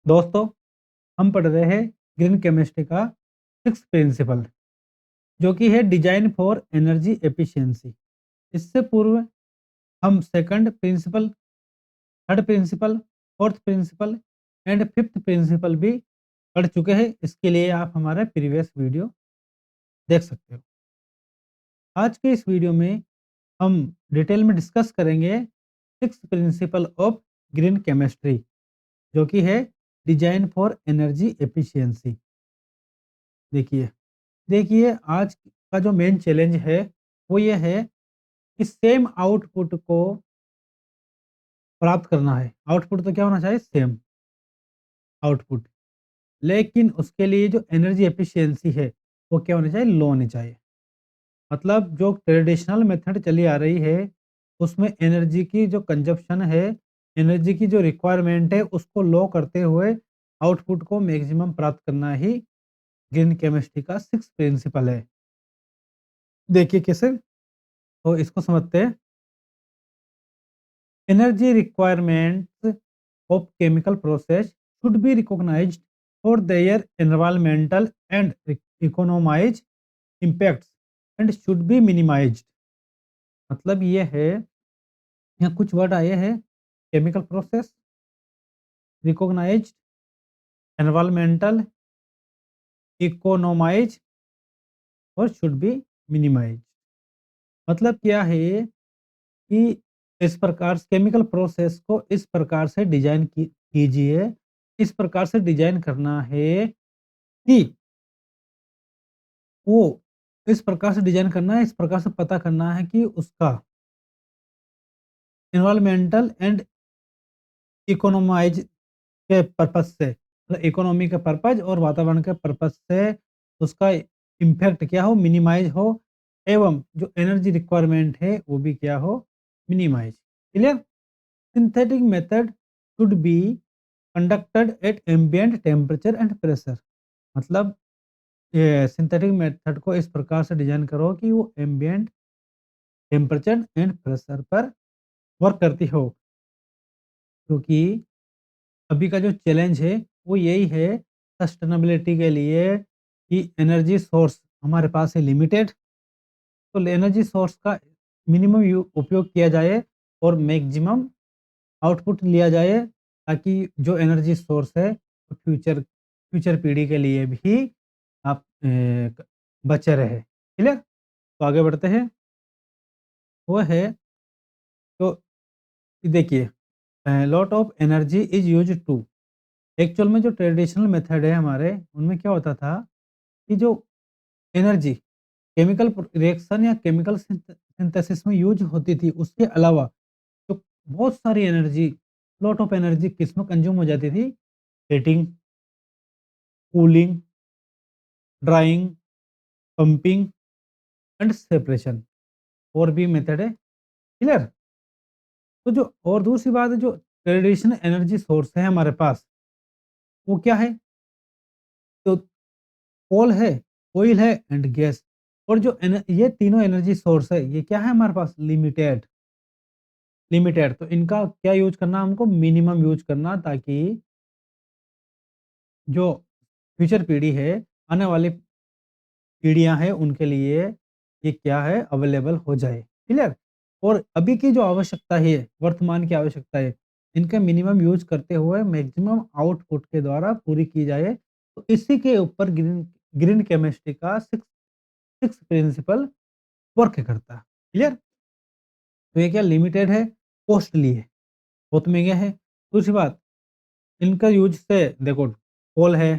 दोस्तों, हम पढ़ रहे हैं ग्रीन केमिस्ट्री का सिक्स प्रिंसिपल, जो कि है डिजाइन फॉर एनर्जी एफिशिएंसी। इससे पूर्व हम second principle, third principle, fourth principle and fifth principle भी पढ़ चुके हैं। इसके लिए आप हमारा प्रीवियस वीडियो देख सकते हो। आज के इस वीडियो में हम डिटेल में डिस्कस करेंगे six principle of green chemistry, जो कि है डिजाइन फॉर एनर्जी एफिशिएंसी। देखिए देखिए आज का जो मेन चैलेंज है वो ये है कि सेम आउटपुट को प्राप्त करना है। आउटपुट तो क्या होना चाहिए? Same output. लेकिन उसके लिए जो एनर्जी एफिशिएंसी है वो क्या होनी चाहिए? लो होनी चाहिए। मतलब जो ट्रेडिशनल मेथड चली आ रही है उसमें एनर्जी की जो कंजप्शन है, एनर्जी की जो रिक्वायरमेंट है उसको लो करते हुए आउटपुट को मैक्सिमम प्राप्त करना ही ग्रीन केमिस्ट्री का सिक्स प्रिंसिपल है। देखिए कैसे, तो इसको समझते हैं। Energy requirements of chemical process should be recognized for their environmental and economic impacts and should be minimized। मतलब ये है, यहाँ कुछ वर्ड आए हैं: chemical process, recognised, environmental, economise और शुड बी मिनिमाइज। मतलब क्या है कि इस प्रकार से केमिकल प्रोसेस को इस प्रकार से डिजाइन कीजिए, इस प्रकार से डिजाइन करना है कि वो इस प्रकार से डिजाइन करना है, इस प्रकार से पता करना है कि उसका एनवायरमेंटल एंड इकोनोमाइज के पर्पज से, मतलब इकोनॉमी के पर्पज और वातावरण के पर्पज से उसका इम्पैक्ट क्या हो? मिनिमाइज हो, एवं जो एनर्जी रिक्वायरमेंट है वो भी क्या हो? Minimise. Clear? Synthetic method should be conducted at ambient temperature and pressure. मतलब ये सिंथेटिक मेथड को इस प्रकार से डिजाइन करो कि वो एम्बिएंट टेम्परेचर एंड प्रेशर पर वर्क करती हो। क्योंकि अभी का जो चैलेंज है वो यही है सस्टेनेबिलिटी के लिए कि एनर्जी सोर्स हमारे पास है लिमिटेड। तो एनर्जी सोर्स का मिनिमम उपयोग किया जाए और मैक्सिमम आउटपुट लिया जाए, ताकि जो एनर्जी सोर्स है वो फ्यूचर फ्यूचर पीढ़ी के लिए भी आप बचे रहे। क्लियर? तो आगे बढ़ते हैं। वो है, तो देखिए, lot of energy is use to, actual में जो ट्रेडिशनल मेथड है हमारे उनमें क्या होता था कि जो एनर्जी केमिकल रिएक्शन या केमिकल सिंथेसिस में यूज होती थी, उसके अलावा तो बहुत सारी एनर्जी, लॉट ऑफ एनर्जी किसमें कंज्यूम हो जाती थी? Heating, cooling, drawing, pumping and separation, और भी मेथड है। क्लियर? तो जो और दूसरी बात है, जो ट्रेडिशनल एनर्जी सोर्स है हमारे पास वो क्या है? तो कोल है, ऑयल है एंड गैस। और जो ये तीनों एनर्जी सोर्स है ये क्या है हमारे पास? लिमिटेड। लिमिटेड, तो इनका क्या यूज करना? हमको मिनिमम यूज करना, ताकि जो फ्यूचर पीढ़ी है, आने वाली पीढ़ियां हैं, उनके लिए ये क्या है? अवेलेबल हो जाए। क्लियर? और अभी की जो आवश्यकता है, वर्तमान की आवश्यकता है, इनका मिनिमम यूज करते हुए मैक्सिमम आउटपुट के द्वारा पूरी की जाए। तो इसी के ऊपर ग्रीन ग्रीन केमिस्ट्री का सिक्स सिक्स प्रिंसिपल वर्क करता है। क्लियर? तो ये क्या लिमिटेड है, कॉस्टली है, बहुत महंगे है। दूसरी बात, इनका यूज से देखो, कोल है,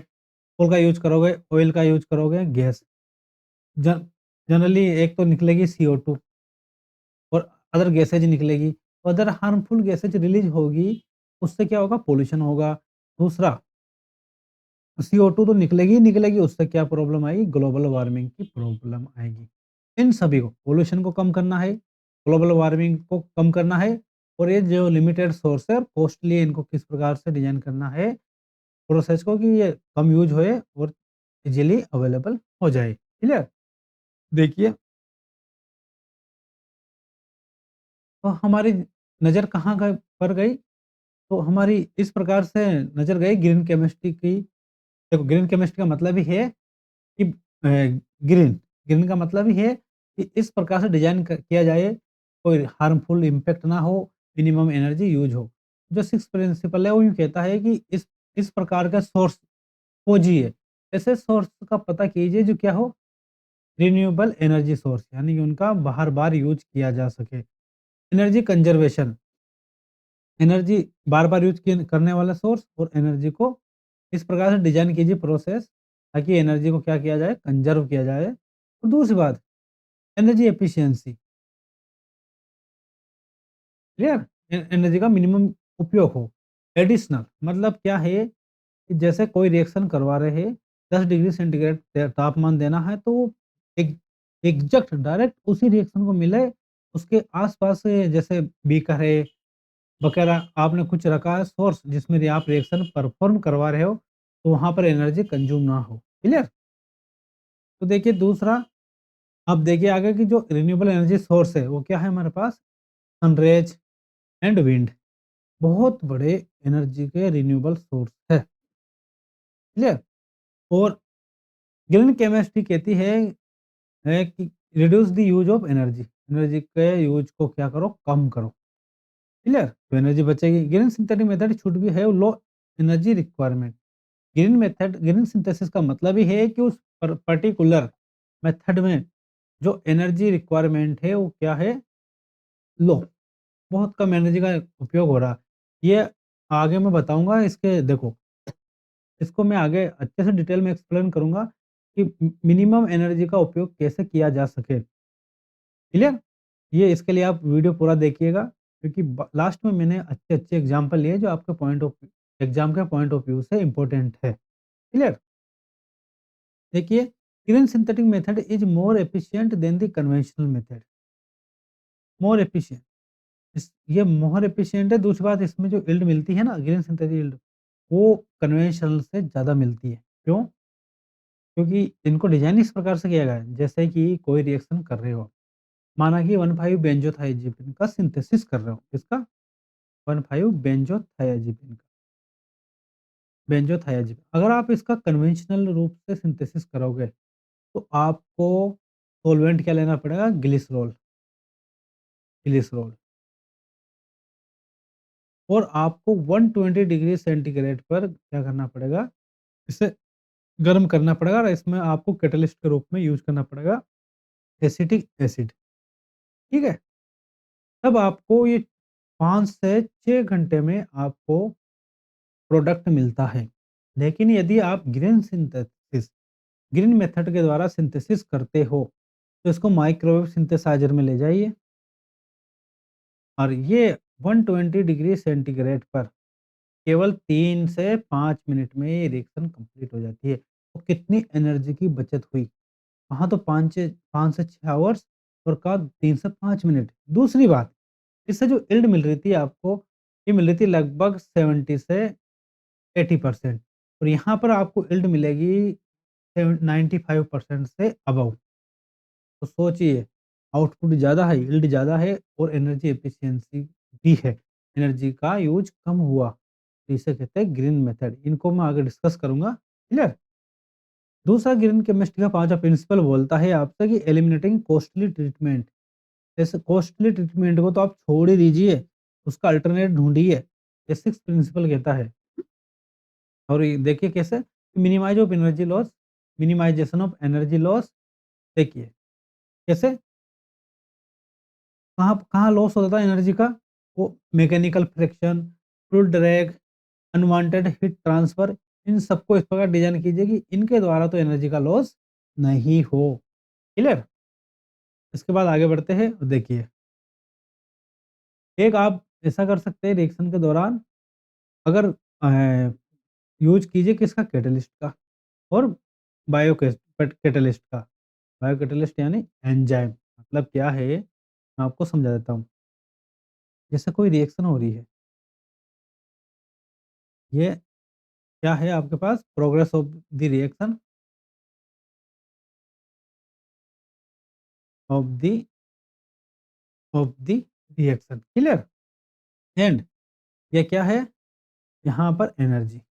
कोल का यूज करोगे, ऑयल का यूज करोगे, गैस जनरली एक तो निकलेगी CO2 और अदर गैसेज निकलेगी। तो अदर हार्मफुल गैसेज रिलीज होगी, उससे क्या होगा? पोल्यूशन होगा। दूसरा, CO2 तो निकलेगी ही निकलेगी, उससे क्या प्रॉब्लम आएगी? ग्लोबल वार्मिंग की प्रॉब्लम आएगी। इन सभी को, पोल्यूशन को कम करना है, ग्लोबल वार्मिंग को कम करना है, और ये जो लिमिटेड सोर्स है और कॉस्टली है, इनको किस प्रकार से डिजाइन करना है प्रोसेस को, कि ये कम यूज होए और इजीली अवेलेबल हो जाए। क्लियर? देखिए, तो हमारी नज़र कहाँ पर गई? तो हमारी इस प्रकार से नज़र गई ग्रीन केमिस्ट्री की। देखो ग्रीन केमिस्ट्री का मतलब ही है कि ग्रीन ग्रीन का मतलब ही है कि इस प्रकार से डिज़ाइन किया जाए, कोई हार्मफुल इम्पैक्ट ना हो, मिनिमम एनर्जी यूज़ हो। जो सिक्स प्रिंसिपल है वो यूँ कहता है कि इस प्रकार का सोर्स खोजिए, ऐसे सोर्स का पता कीजिए जो क्या हो, रिन्यूएबल एनर्जी सोर्स, यानी कि उनका बार-बार यूज़ किया जा सके। एनर्जी कंज़र्वेशन, एनर्जी बार-बार यूज़ किन करने वाला सोर्स और एनर्जी को इस प्रकार से डिज़ाइन कीजिए प्रोसेस, ताकि एनर्जी को क्या किया जाए, कंज़र्व किया जाए। और दूसरी बात, एनर्जी एफिशिएंसी, क्लियर? एनर्जी का मिनिमम उपयोग हो। एडिशनल मतलब क्या है कि जैसे कोई रिएक्शन करवा रहे हैं, 10 डिग्री सेंटीग्रेड तापमान देना है, तो एक एग्ज़ैक्ट डायरेक्ट उसी रिएक्शन को मिले, उसके आस-पास से जैसे बीकर है वगैरह आपने कुछ रखा है सोर्स जिसमें आप रिएक्शन परफ़ॉर्म करवा रहे हो, तो वहाँ पर एनर्जी कंज़्यूम ना हो। क्लियर? तो देखिए दूसरा, अब देखिए आगे की जो रिन्यूएबल एनर्जी सोर्स है, वो क्या है हमारे पास? सनरेज़ एंड विंड, बहुत बड़े एनर्जी के रिन्यूएबल सोर्स है। क्लियर? और ग्रीन केमिस्ट्री कहती है कि reduce the use of energy, energy के यूज़ को क्या करो? कम करो। क्लियर? तो एनर्जी बचेगी। Green synthetic method should B have low energy requirement. Green synthesis का मतलब ही है कि उस पर्टिकुलर मेथड में जो एनर्जी रिक्वायरमेंट है वो क्या है? लो, बहुत कम एनर्जी का उपयोग हो रहा है। ये आगे मैं बताऊँगा, इसके देखो, इसको मैं आगे अच्छे से डिटेल में एक्सप्लेन करूँगा कि मिनिमम एनर्जी का उपयोग कैसे किया जा सके। क्लियर? ये इसके लिए आप वीडियो पूरा देखिएगा, क्योंकि ब लास्ट में मैंने अच्छे-अच्छे एग्ज़ाम्पल लिए जो आपके पॉइंट ऑफ एग्ज़ाम के पॉइंट ऑफ व्यू से इम्पोर्टेंट है। क्लियर? देखिए, green synthetic method is more efficient then the conventional method. More efficient, इस ये मोर एफिशिएंट है। दूसरी बात, इसमें जो यील्ड मिलती है ना, ग्रीन सिंथेटिक यील्ड, वो कन्वेंशनल से ज़्यादा मिलती है। क्यों? क्योंकि इनको डिज़ाइन इस प्रकार से किया गया है, जैसे कि कोई रिएक्शन कर रहे हो। माना कि 1,5 बेंजोथाइज़िपिन का सिंथेसिस कर रहे हो। किसका? 1,5 बेंजोथाइज़िपिन का। बेंजोथाइज़िपिन, अगर आप इसका कन्वेंशनल रूप से सिंथेसिस करोगे, तो आपको सॉल्वेंट क्या लेना पड़ेगा? Glycerol, glycerol. और आपको 120 डिग्री सेंटीग्रेड पर क्या करना पड़ेगा? इसे गर्म करना पड़ेगा, और इसमें आपको कैटलिस्ट के रूप में यूज़ करना पड़ेगा एसिटिक एसिड। ठीक है? तब आपको ये 5 से 6 घंटे में आपको प्रोडक्ट मिलता है। लेकिन यदि आप ग्रीन मेथड के द्वारा सिंथेसिस करते हो, तो इसको माइक्रोवेव सिंथेसाइज़र में ले जाइए, और ये 120 डिग्री सेंटीग्रेड पर केवल 3 से 5 मिनट में ये रिएक्शन कंप्लीट हो जाती है। तो कितनी एनर्जी की बचत हुई? वहाँ तो 5 से 6 आवर्स, और का 3 से 5 मिनट। दूसरी बात, इससे जो यील्ड मिल रही थी आपको, ये मिल रही थी लगभग 70 से 80%, और यहाँ पर आपको यील्ड मिलेगी 95% से अबव। तो सोचिए, आउटपुट ज़्यादा है, यील्ड ज़्यादा है, और एनर्जी एफिशिएंसी भी है। एनर्जी का यूज़ कम हुआ। तो इसे कहते हैं ग्रीन मेथड। इनको मैं आगे डिस्कस करूँगा। क्लियर? दूसरा, ग्रीन केमिस्ट्री का 5वां प्रिंसिपल बोलता है आपसे कि एलिमिनेटिंग कॉस्टली ट्रीटमेंट। जैसे कॉस्टली ट्रीटमेंट को तो आप छोड़ ही दीजिए, उसका अल्टरनेट ढूँढिए। ये 6th प्रिंसिपल कहता है। और ये देखिए कैसे? Minimise of energy loss, minimisation of energy loss. देखिए, कैसे? कहाँ कहाँ लॉस होता था एनर्जी का? वो mechanical friction, fluid drag, unwanted heat transfer, इन सबको इस प्रकार डिज़ाइन कीजिए कि इनके द्वारा तो एनर्जी का लॉस नहीं हो। क्लियर? इसके बाद आगे बढ़ते हैं और देखिए, एक आप ऐसा कर सकते हैं रिएक्शन के दौरान, अगर यूज़ कीजिए किसका? कैटलिस्ट का, और बायो कैटलिस्ट का। बायो कैटलिस्ट यानी एंजाइम, मतलब क्या है? मैं आपको समझा देता हूँ। जैसे कोई रिएक्शन हो रही है, ये क्या है आपके पास? Progress of the reaction of the of the reaction. Clear? And ये क्या है? यहाँ पर एनर्जी।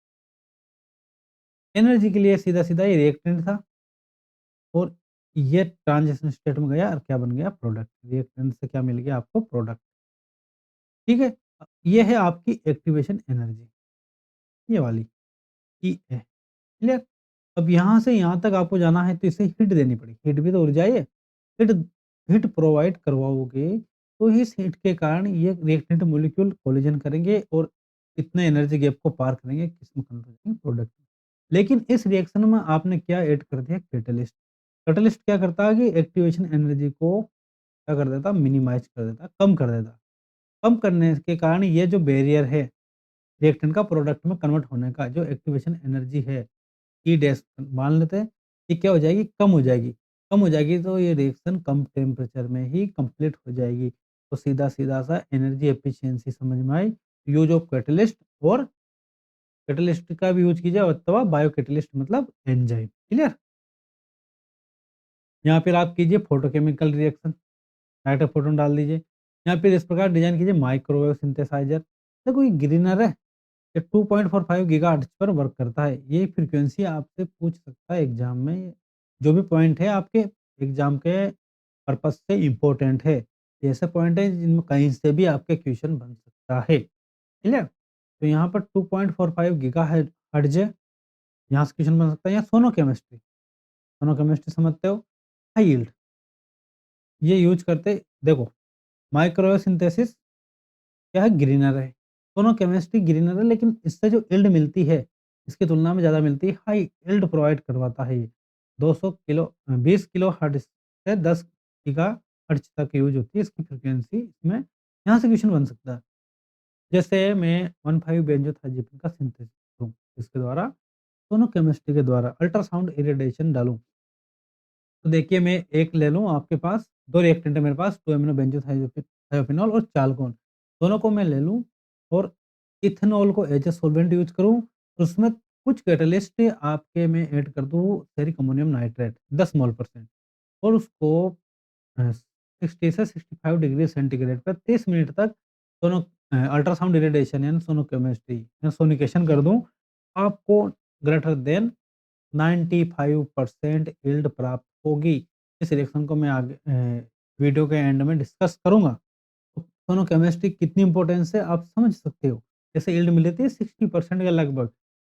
एनर्जी के लिए सीधा-सीधा ये रिएक्टेंट था और ये ट्रांजिशन स्टेट में गया और क्या बन गया? प्रोडक्ट। रिएक्टेंट से क्या मिल गया आपको? प्रोडक्ट। ठीक है? ये है आपकी एक्टिवेशन एनर्जी, ये वाली ई है। क्लियर? अब यहाँ से यहाँ तक आपको जाना है तो इसे हीट देनी पड़ेगी। हीट भी तो ऊर्जा ही है। हीट हीट प्रोवाइड करवाओगे तो इस हीट के कारण ये रिएक्टेंट मॉलिक्यूल कोलिजन करेंगे और इतने एनर्जी गैप को पार करेंगे, किसमें कन्वर्ट हो जाएंगे? प्रोडक्ट में। लेकिन इस रिएक्शन में आपने क्या ऐड कर दिया? कैटलिस्ट। कैटलिस्ट क्या करता है कि एक्टिवेशन एनर्जी को क्या कर देता? मिनिमाइज कर देता, कम कर देता। कम करने के कारण ये जो बैरियर है रिएक्टेंट का प्रोडक्ट में कन्वर्ट होने का, जो एक्टिवेशन एनर्जी है ई डैश मान लेते हैं, ये क्या हो जाएगी? कम हो जाएगी। कम हो जाएगी तो ये रिएक्शन कम टेम्परेचर में ही कंप्लीट हो जाएगी। तो सीधा-सीधा सा एनर्जी एफिशिएंसी समझ में आई। यूज़ ऑफ कैटलिस्ट और कैटलिस्ट का भी यूज़ कीजिए अथवा बायो कैटलिस्ट मतलब एंजाइम। क्लियर? यहाँ फिर आप कीजिए फोटोकेमिकल रिएक्शन, नाइट्रो प्रोटॉन डाल दीजिए। या फिर इस प्रकार डिज़ाइन कीजिए माइक्रोवेव सिंथेसाइज़र। देखो ये ग्रीनर है, ये 2.45 गीगाहर्ट्ज़ पर वर्क करता है। ये फ्रीक्वेंसी आपसे पूछ सकता है एग्ज़ाम में। जो भी पॉइंट है आपके एग्ज़ाम के पर्पज़ से इम्पोर्टेंट है। ये ऐसे पॉइंट है जिनमें कहीं से भी आपके क्वेश्चन बन सकता है। क्लियर? तो यहाँ पर 2.45 गीगाहर्ट्ज़ हर्ट्ज़ है, यहाँ से क्वेश्चन बन सकता है। या सोनो केमिस्ट्री, सोनो केमिस्ट्री समझते हो? हाई यील्ड, ये यूज़ करते देखो माइक्रोवेव सिंथेसिस क्या है? ग्रीनर है। दोनों केमिस्ट्री ग्रीनर है लेकिन इससे जो यील्ड मिलती है, इसकी तुलना में ज़्यादा मिलती है, हाई यील्ड प्रोवाइड करवाता है ये। 200 किलो 20 किलो हर्ट्ज़ से 10 गीगाहर्ट्ज़ तक यूज़ होती है इसकी फ्रीक्वेंसी इसमें। यहाँ से क्वेश्चन बन सकता है। जैसे मैं 15 बेंजोथाइज़िपिन का सिंथेसिस करूँ, इसके द्वारा दोनों केमिस्ट्री के द्वारा अल्ट्रासाउंड इरेडिएशन डालूँ। तो देखिए मैं एक ले लूँ आपके पास 2 रिएक्टेंट है मेरे पास 2 अमीनो थायोफिनॉल और चालकोन। दोनों को मैं ले लूँ और इथेनॉल को एज़ अ सॉल्वेंट यूज़ करूँ। उसमें कुछ कैटलिस्ट आपके मैं ऐड कर दूँ फेरिक अमोनियम नाइट्रेट 10 मोल परसेंट और उसको 60 से 65 डिग्री सेंटीग्रेड पर 30 मिनट तक दोनों अल्ट्रासाउंड इरेडिएशन यानी सोनोकेमिस्ट्री या सोनिकेशन कर दूँ। आपको ग्रेटर देन 95% यील्ड प्राप्त होगी। इस रिएक्शन को मैं आगे वीडियो के एंड में डिस्कस करूँगा। तो दोनों केमिस्ट्री कितनी इम्पोर्टेंस है आप समझ सकते हो। जैसे यील्ड मिली थी 60% के लगभग,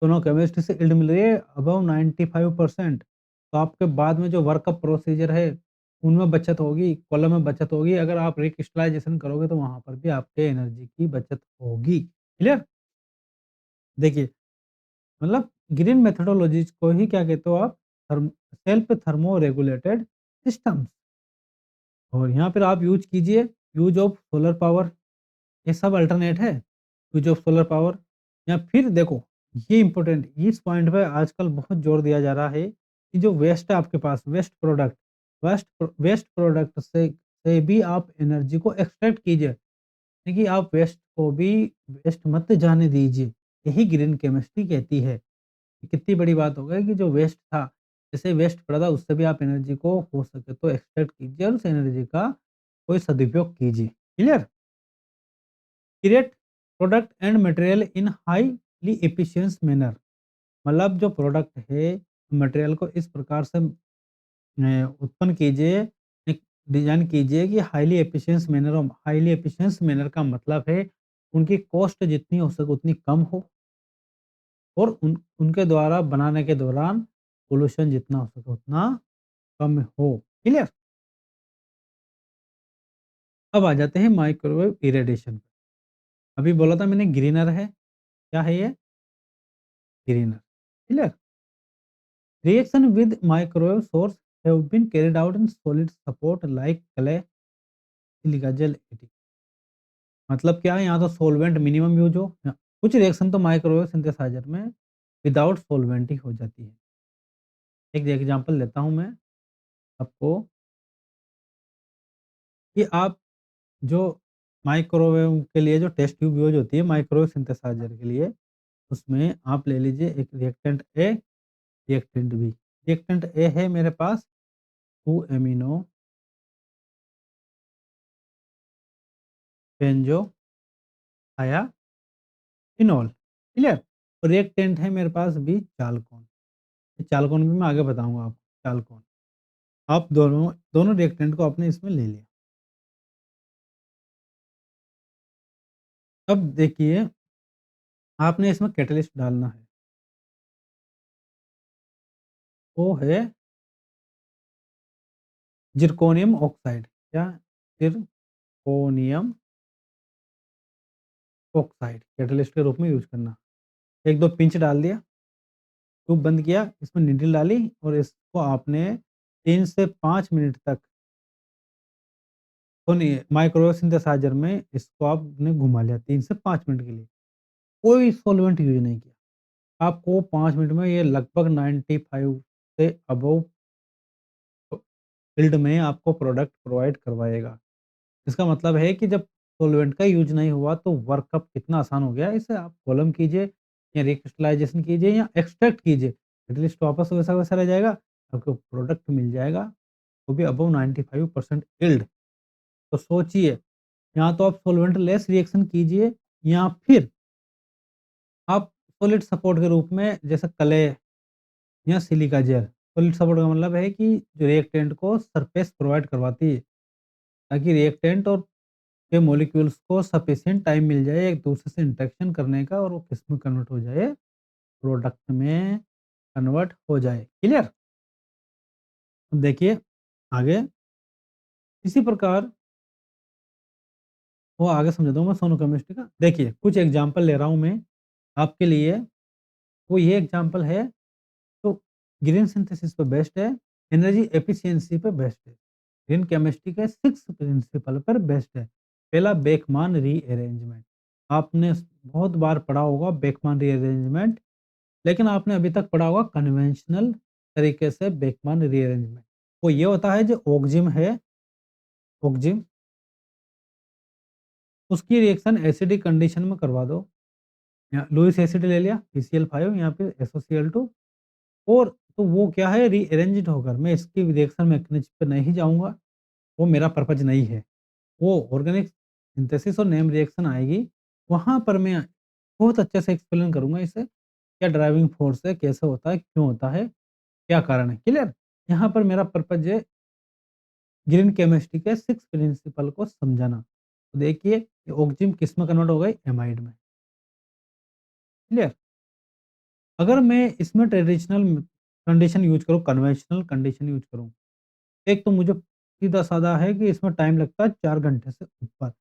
दोनों केमिस्ट्री से यील्ड मिल रही है अबव 95%। तो आपके बाद में जो वर्कअप प्रोसीजर है, उनमें बचत होगी, कॉलम में बचत होगी। अगर आप रिक्रिस्टलाइज़ेशन करोगे तो वहाँ पर भी आपके एनर्जी की बचत होगी। क्लियर? देखिए मतलब ग्रीन मेथोडोलॉजीज़ को ही क्या कहते हो आप? Self thermo regulated systems. और यहाँ पर आप यूज़ कीजिए यूज़ ऑफ सोलर पावर, ये सब अल्टरनेट है। यूज़ ऑफ सोलर पावर या फिर देखो ये इम्पोर्टेंट इस पॉइंट पे आजकल बहुत जोर दिया जा रहा है कि जो वेस्ट है आपके पास वेस्ट प्रोडक्ट से भी आप एनर्जी को एक्सट्रैक्ट कीजिए। देखिए आप वेस्ट को भी वेस्ट मत जाने दीजिए। यही ग्रीन केमिस्ट्री कहती है। कितनी बड़ी बात हो गई कि जो वेस्ट था, जैसे वेस्ट पड़ा था उससे भी आप एनर्जी को हो सके तो एक्सट्रैक्ट कीजिए और उस एनर्जी का कोई सदुपयोग कीजिए। Clear? Create product and material in highly efficient manner. मतलब जो प्रोडक्ट है मटेरियल को इस प्रकार से उत्पन्न कीजिए, एक डिजाइन कीजिए कि हाईली एफिशिएंट मैनर का मतलब है उनकी कॉस्ट जितनी हो सके उतनी कम हो और उनके द्वारा बनाने के दौरान पोल्यूशन जितना हो सके उतना कम हो। क्लियर? अब आ जाते हैं माइक्रोवेव इरेडिएशन। अभी बोला था मैंने ग्रीनर है। क्या है ये? Greener. Clear? Reaction with microwave source have been carried out in solid support like clay, silica gel, etc. मतलब क्या है यहाँ तो सॉल्वेंट मिनिमम यूज हो कुछ रिएक्शन तो माइक्रोवेव सिंथेसाइजर में विदाउट सॉल्वेंट ही हो जाती है। एक एग्जांपल लेता हूँ मैं आपको कि आप जो माइक्रोवेव के लिए जो टेस्ट ट्यूब यूज होती है माइक्रोवेव सिंथेसाइजर के लिए उसमें आप ले लीजिए एक reactant A reactant B. Reactant A है मेरे पास 2 एमिनो बेंजो आया फिनॉल। क्लियर? और रिएक्टेंट है मेरे पास बी चालकोन। ये चालकोन भी मैं आगे बताऊँगा आपको चालकोन। आप दोनों दोनों रिएक्टेंट को आपने इसमें ले लिया। अब देखिए आपने इसमें कैटलिस्ट डालना है। वो है जिरकोनियम ऑक्साइड। क्या? जिरकोनियम ऑक्साइड कैटलिस्ट के रूप में यूज़ करना। 1-2 पिंच डाल दिया, ट्यूब बंद किया, इसमें नीडल डाली और इसको आपने 3 से 5 मिनट तक सुनिए माइक्रोवेव सिंथेसाइज़र में इसको आपने घुमा लिया 3 से 5 मिनट के लिए। कोई सॉल्वेंट यूज़ नहीं किया। आपको 5 मिनट में ये लगभग 95 से अबव फ़ील्ड में आपको प्रोडक्ट प्रोवाइड करवाएगा। इसका मतलब है कि जब सॉल्वेंट का यूज़ नहीं हुआ तो वर्कअप कितना आसान हो गया। इसे आप कॉलम कीजिए या रिक्रिस्टलाइज़ेशन कीजिए या एक्सट्रैक्ट कीजिए। एटलीस्ट वापस वैसा वैसा रह जाएगा, आपको प्रोडक्ट मिल जाएगा, वो भी अबव 95% यील्ड। तो सोचिए, या तो आप सॉल्वेंट लेस रिएक्शन कीजिए या फिर आप सॉलिड सपोर्ट के रूप में जैसे क्ले या सिलिका जेल। सॉलिड सपोर्ट का मतलब है कि जो रिएक्टेंट को सरफेस प्रोवाइड करवाती है, ताकि रिएक्टेंट और के मॉलिक्यूल्स को सफिशिएंट टाइम मिल जाए एक दूसरे से इंटरेक्शन करने का और वो किस में कन्वर्ट हो जाए, प्रोडक्ट में कन्वर्ट हो जाए। क्लियर? अब देखिए आगे इसी प्रकार वो आगे समझाता हूँ मैं सोनो केमिस्ट्री का। देखिए कुछ एग्जांपल ले रहा हूँ मैं आपके लिए। वो ये एग्जांपल है तो ग्रीन सिंथेसिस पे बेस्ड है, एनर्जी एफिशिएंसी पे बेस्ड है। ग्रीन केमिस्ट्री के 6 प्रिंसिपल पर बेस्ड है। पहला बेकमान रीअरेंजमेंट। आपने बहुत बार पढ़ा होगा बेकमान रीअरेंजमेंट, लेकिन आपने अभी तक पढ़ा होगा कन्वेंशनल तरीके से बेकमान रीअरेंजमेंट। वो ये होता है जो ऑक्जिम है, ऑक्जिम उसकी रिएक्शन एसिडिक कंडीशन में करवा दो। या लुईस एसिड ले लिया PCl5 या फिर SOCl2 और तो वो क्या है रीअरेंज्ड होकर मैं इसकी रिएक्शन मैकेनिज्म पे नहीं जाऊँगा, वो मेरा पर्पज़ नहीं है। वो ऑर्गेनिक सिंथेसिस और नेम रिएक्शन आएगी, वहाँ पर मैं बहुत अच्छे से एक्सप्लेन करूँगा इसे, क्या ड्राइविंग फोर्स है, कैसे होता है, क्यों होता है, क्या कारण है, क्लियर? यहाँ पर मेरा पर्पज़ है ग्रीन केमिस्ट्री के 6 प्रिंसिपल को समझाना। तो देखिए ये ऑक्जिन किस में कन्वर्ट हो गई? एमाइड में, क्लियर? अगर मैं इसमें ट्रेडिशनल कंडीशन यूज़ करूँ, कन्वेंशनल कंडीशन यूज़ करूँ, एक तो मुझे सीधा-साधा है कि इसमें टाइम लगता है 4 घंटे से ऊपर।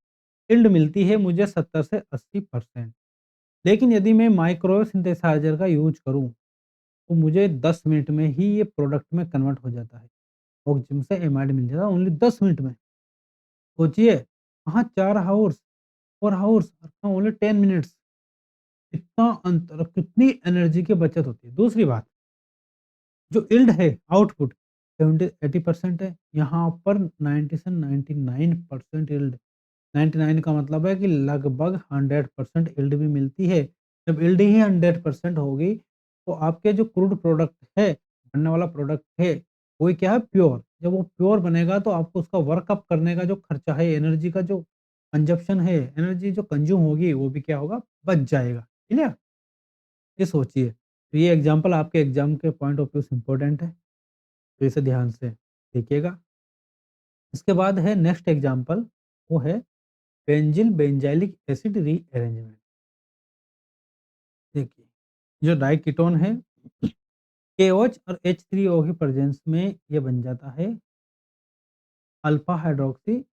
यील्ड मिलती है मुझे 70 से 80%। लेकिन यदि मैं माइक्रोवेव सिंथेसाइज़र का यूज़ करूँ, तो मुझे 10 मिनट में ही ये प्रोडक्ट में कन्वर्ट हो जाता है। ऑक्जिन से एमाइड मिल जाता है ओनली 10 मिनट में। सोचिए, कहाँ 4 हाउर्स, 4 हाउर्स और कहाँ ओनली 10 मिनट्स। कितना अंतर, कितनी एनर्जी की बचत होती है। दूसरी बात, जो यील्ड है, आउटपुट 70-80% है, यहाँ पर 90 से 99% यील्ड। 99 का मतलब है कि लगभग 100% यील्ड भी मिलती है। जब यील्ड ही 100% होगी, तो आपके जो क्रूड प्रोडक्ट है, बनने वाला प्रोडक्ट है, वो क्या है प्योर। जब वो प्योर बनेगा तो आपको उसका वर्कअप करने का जो खर्चा है, एनर्जी का जो कंजप्शन है, एनर्जी जो कंज्यूम होगी, वो भी क्या होगा? बच जाएगा। क्लियर? ये सोचिए। तो ये एग्ज़ाम्पल आपके एग्ज़ाम के पॉइंट ऑफ व्यू से इम्पोर्टेंट है, तो इसे ध्यान से देखिएगा। इसके बाद है नेक्स्ट एग्ज़ाम्पल, वो है बेंज़ील बेंज़ाइलिक एसिड रीअरेंजमेंट। देखिए, जो डाइकीटोन है, KOH और H3O की प्रेज़ेंस में ये बन जाता है अल्फ़ा हाइड्रॉक्सी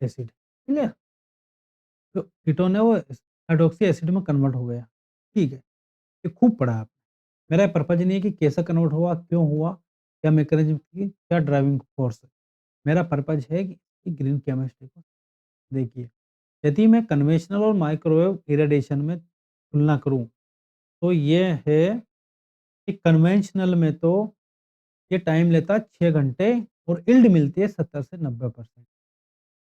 एसिड। क्लियर? जो कीटोन है वो हाइड्रॉक्सी एसिड में कन्वर्ट हो गया। ठीक है, ये खूब पढ़ा आपने। मेरा पर्पज़ नहीं है कि कैसे कन्वर्ट हुआ, क्यों हुआ, क्या मैकेनिज़्म थी, क्या ड्राइविंग फ़ोर्स है। मेरा पर्पज़ है कि ग्रीन केमिस्ट्री को देखिए। यदि मैं कन्वेंशनल और माइक्रोवेव इरेडिएशन में तुलना करूँ, तो ये है कि कन्वेंशनल में तो ये टाइम लेता है 6 घंटे और यील्ड मिलती है 70 से 90%।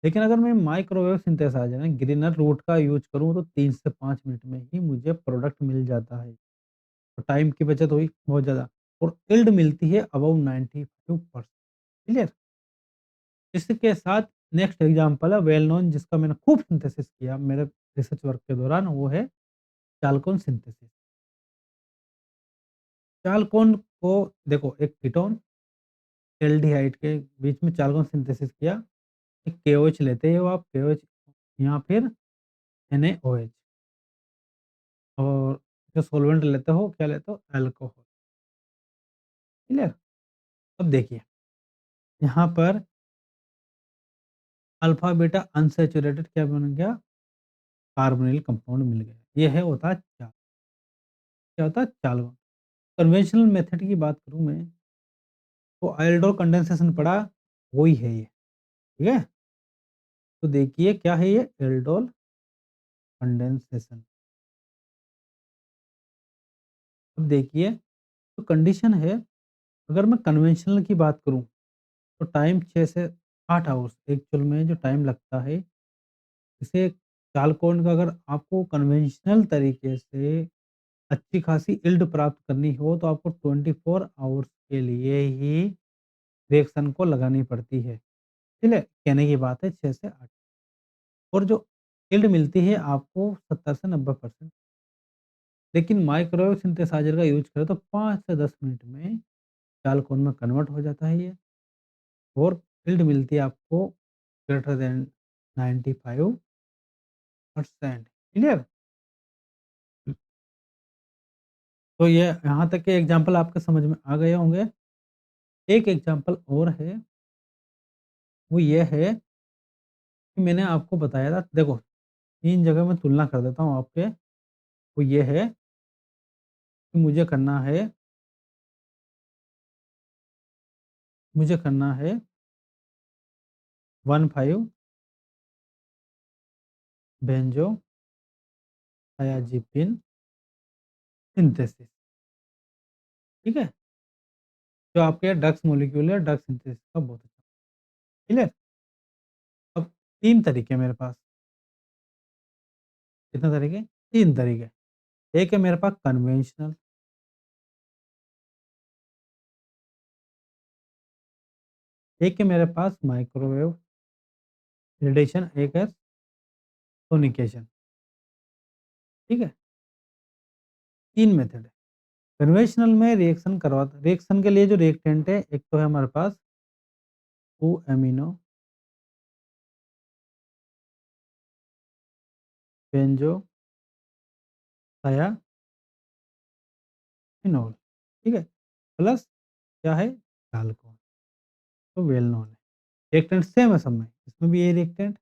लेकिन अगर मैं माइक्रोवेव सिंथेसाइज़र यानी ग्रीनर रूट का यूज़ करूँ तो 3 से 5 मिनट में ही मुझे प्रोडक्ट मिल जाता है। तो टाइम की बचत हुई बहुत ज़्यादा और यील्ड मिलती है अबव 92%। क्लियर? इसके साथ नेक्स्ट एग्ज़ाम्पल है वेल नोन जिसका मैंने खूब सिंथेसिस किया मेरे रिसर्च वर्क के दौरान, वो है चालकोन सिंथेसिस। चालकोन को देखो एक कीटोन, एल्डिहाइड के बीच में चालकोन सिंथेसिस किया, एक KOH लेते हो आप, KOH या फिर NaOH, और जो सॉल्वेंट लेते हो, क्या लेते हो? Alcohol, clear? अब देखिए, यहाँ पर अल्फा बीटा अनसैचुरेटेड क्या बन गया? कार्बोनिल कंपाउंड मिल गया। ये है होता है क्या होता है? चालकोन। कन्वेंशनल मेथड की बात करूँ मैं, तो aldol कंडेंसेशन पड़ा, वही है ये, ठीक है? तो देखिए क्या है ये? Aldol condensation. अब देखिए, तो कंडीशन है, अगर मैं कन्वेंशनल की बात करूँ, तो टाइम 6 से 8 आवर्स एक्चुअल में जो टाइम लगता है, इसे चालकोन का अगर आपको कन्वेंशनल तरीके से अच्छी खासी यील्ड प्राप्त करनी हो, तो आपको 24 आवर्स के लिए ही रिएक्शन को लगानी पड़ती है। ठीक है? कहने की बात है 6 से 8, और जो यील्ड मिलती है आपको 70 से 90%। लेकिन माइक्रोवेव सिंथेसाइज़र का यूज़ करें तो 5 से 10 मिनट में चालकोन में कन्वर्ट हो जाता है ये, और यील्ड मिलती है आपको ग्रेटर दैन 95%। क्लियर? तो ये यहाँ तक के एग्ज़ाम्पल आपके समझ में आ गए होंगे। एक एग्ज़ाम्पल और है, वो ये है कि मैंने आपको बताया था, देखो 3 जगह मैं तुलना कर देता हूँ आपके, वो ये है कि मुझे करना है 1,5 बेंजो थायाज़िपिन सिंथेसिस, ठीक है? जो आपके ड्रग्स मॉलिक्यूल है, ड्रग सिंथेसिस का बहुत अच्छा, क्लियर? अब 3 तरीके हैं मेरे पास, कितने तरीके? 3 तरीके। एक है मेरे पास कन्वेंशनल, एक है मेरे पास माइक्रोवेव रेडिएशन, एक है सोनिकेशन, ठीक है? 3 मेथड है। कन्वेंशनल में रिएक्शन के लिए जो रिएक्टेंट है, एक तो है हमारे पास 2 एमिनो बेंजो थायामिनोल, ठीक है? प्लस क्या है? चालकोन, तो वेल नोन है। रिएक्टेंट सेम है सब में, इसमें भी ये रिएक्टेंट,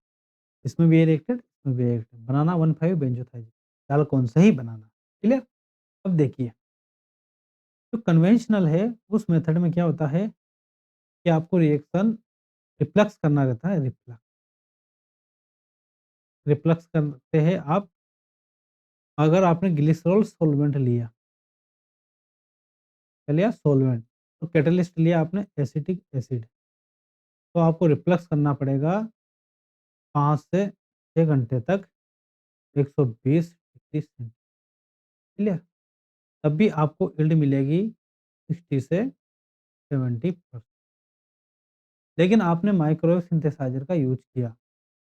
इसमें भी ये रिएक्टेंट, इसमें भी ये रिएक्टेंट, बनाना 1,5 बेंजोथाइजीन, चालकोन से ही बनाना, क्लियर? अब देखिए, जो कन्वेंशनल है, उस मेथड में क्या होता है कि आपको रिएक्शन रिफ्लक्स करना रहता है, रिफ्लक्स करते हैं आप, अगर आपने ग्लिसरॉल सॉल्वेंट लिया, क्या लिया? सॉल्वेंट, तो कैटलिस्ट लिया आपने एसिटिक एसिड, तो आपको रिफ्लक्स करना पड़ेगा 5 से 6 घंटे तक 120 डिग्री सेंटीग्रेड, क्लियर? तब भी आपको यील्ड मिलेगी 60 से 70%। लेकिन आपने माइक्रोवेव सिंथेसाइज़र का यूज़ किया,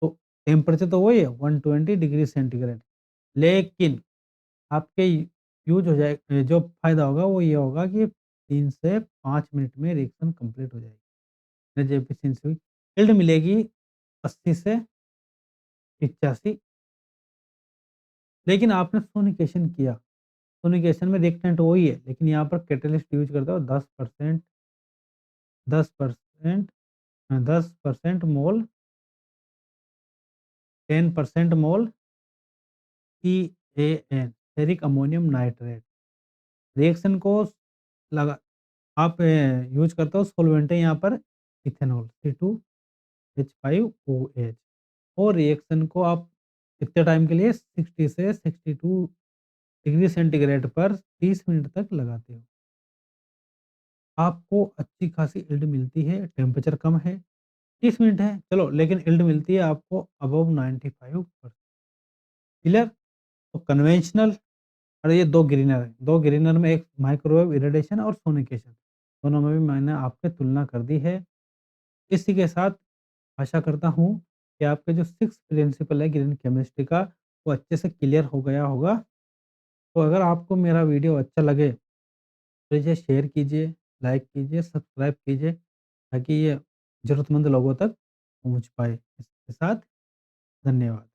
तो टेम्परेचर तो वही है 120 डिग्री सेंटीग्रेड, लेकिन आपके यूज़ हो जाए, जो फ़ायदा होगा वो ये होगा कि 3 से 5 मिनट में रिएक्शन कंप्लीट हो जाएगी। एनर्जी एफिशिएंसी हुई, यील्ड मिलेगी 80 से 85। लेकिन आपने सोनिकेशन किया, सोनिकेशन में रिएक्टेंट वही है, लेकिन यहाँ पर कैटलिस्ट यूज़ करते हो 10%, 10% 10% मोल, 10% मोल CAN, ferric ammonium nitrate. Reaction को लगा आप यूज़ करते हो, सॉल्वेंट है यहाँ पर इथेनॉल C2H5OH, और रिएक्शन को आप कितने टाइम के लिए? 60 से 62 डिग्री सेंटीग्रेड पर 30 मिनट तक लगाते हो। आपको अच्छी खासी यील्ड मिलती है, टेम्परेचर कम है, 30 मिनट है, चलो, लेकिन यील्ड मिलती है आपको अबव 95%, क्लियर? तो कन्वेंशनल, और ये 2 ग्रीनर है, 2 ग्रीनर में एक माइक्रोवेव इरेडिएशन और सोनिकेशन, दोनों में भी मैंने आपसे तुलना कर दी है। इसी के साथ आशा करता हूँ कि आपके जो 6 प्रिंसिपल है ग्रीन केमिस्ट्री का, वो अच्छे से क्लियर हो गया होगा। तो अगर आपको मेरा वीडियो अच्छा लगे तो इसे शेयर कीजिए, लाइक कीजिए, सब्सक्राइब कीजिए ताकि ये ज़रूरतमंद लोगों तक पहुँच पाए। इसके साथ धन्यवाद।